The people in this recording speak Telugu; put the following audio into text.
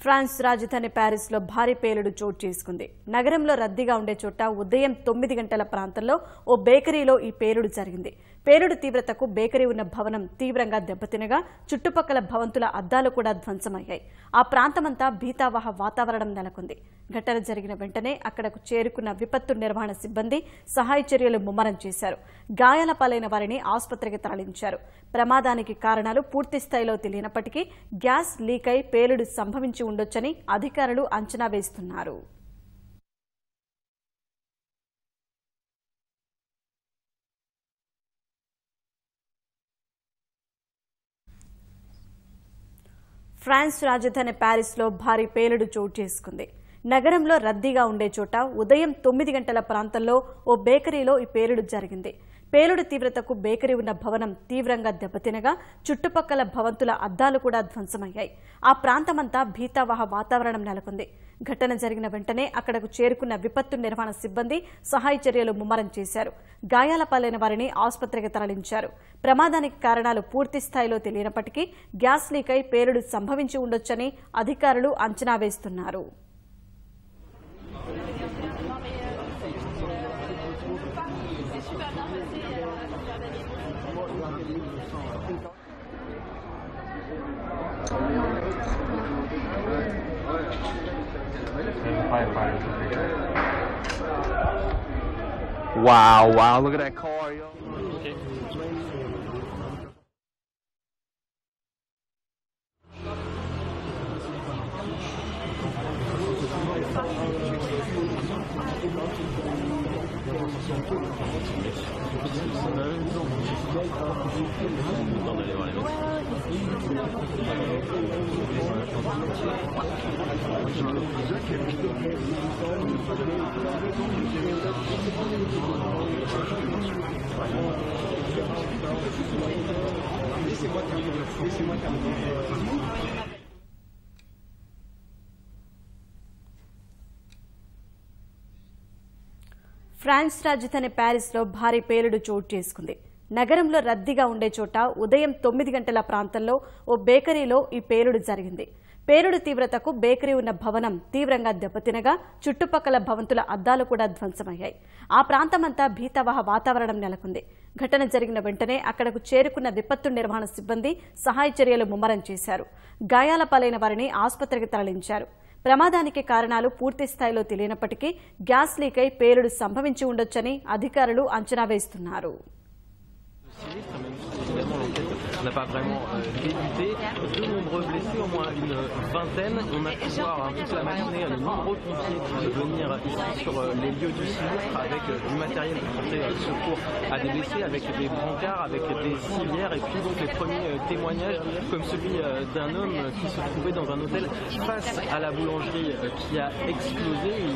ఫ్రాన్స్ రాజధాని ప్యారిస్లో భారీ పేలుడు చోటు చేసుకుంది. నగరంలో రద్దీగా ఉండే చోట ఉదయం 9 గంటల ప్రాంతంలో ఓ బేకరీలో ఈ పేలుడు జరిగింది. పేలుడు తీవ్రతకు బేకరీ ఉన్న భవనం తీవ్రంగా దెబ్బతినగా చుట్టుపక్కల భవంతుల అద్దాలు కూడా ధ్వంసమయ్యాయి. ఆ ప్రాంతమంతా భీతావహ వాతావరణం నెలకొంది. ఘటన జరిగిన వెంటనే అక్కడకు చేరుకున్న విపత్తు నిర్వహణ సిబ్బంది సహాయ చర్యలు ముమ్మరం చేశారు. గాయాల పాలైన వారిని ఆసుపత్రికి తరలించారు. ప్రమాదానికి కారణాలు పూర్తి స్థాయిలో తెలియనప్పటికీ గ్యాస్ లీక్ అయి పేలుడు సంభవించి ఉండొచ్చని అధికారులు అంచనా వేస్తున్నారు. ఫ్రాన్స్ రాజధాని ప్యారిస్లో భారీ పేలుడు చోటు చేసుకుంది. నగరంలో రద్దీగా ఉండే చోట ఉదయం 9 గంటల ప్రాంతంలో ఓ బేకరీలో ఈ పేలుడు జరిగింది. పేలుడు తీవ్రతకు బేకరీ ఉన్న భవనం తీవ్రంగా దెబ్బతినగా చుట్టుపక్కల భవంతుల అద్దాలు కూడా ధ్వంసమయ్యాయి. ఆ ప్రాంతమంతా భీతావహ వాతావరణం నెలకొంది. ఘటన జరిగిన వెంటనే అక్కడకు చేరుకున్న విపత్తు నిర్వహణ సిబ్బంది సహాయ చర్యలు ముమ్మరం చేశారు. గాయాల పాలైన వారిని ఆసుపత్రికి తరలించారు. ప్రమాదానికి కారణాలు పూర్తి స్థాయిలో తెలియనప్పటికీ గ్యాస్ లీక్ అయి పేలుడు సంభవించి ఉండొచ్చని అధికారులు అంచనా వేస్తున్నారు. Wow, look at that car, yo. France రాజధాని ప్యారిస్లో భారీ పేలుడు చోటు చేసుకుంది. నగరంలో రద్దీగా ఉండే చోట ఉదయం 9 గంటల ప్రాంతంలో ఓ బేకరీలో ఈ పేలుడు జరిగింది. పేలుడు తీవ్రతకు బేకరీ ఉన్న భవనం తీవ్రంగా దెబ్బతినగా చుట్టుపక్కల భవంతుల అద్దాలు కూడా ధ్వంసమయ్యాయి. ఆ ప్రాంతమంతా భీతావహ వాతావరణం నెలకొంది. ఘటన జరిగిన వెంటనే అక్కడకు చేరుకున్న విపత్తు నిర్వహణ సిబ్బంది సహాయ చర్యలు ముమ్మరం చేశారు. గాయాల పాలైన వారిని ఆసుపత్రికి తరలించారు. ప్రమాదానికి కారణాలు పూర్తి స్థాయిలో తెలియనప్పటికీ గ్యాస్ లీక్ అయి పేలుడు సంభవించి ఉండొచ్చని అధికారులు అంచనా వేస్తున్నారు. On n'a pas vraiment débuté. De nombreux blessés, au moins une vingtaine. On a pu voir toute la matinée de nombreux pompiers venir ici sur les lieux du sinistre avec du matériel pour porter secours à des blessés, avec des brancards, avec des civières et puis donc les premiers témoignages comme celui d'un homme qui se trouvait dans un hôtel face à la boulangerie qui a explosé. Il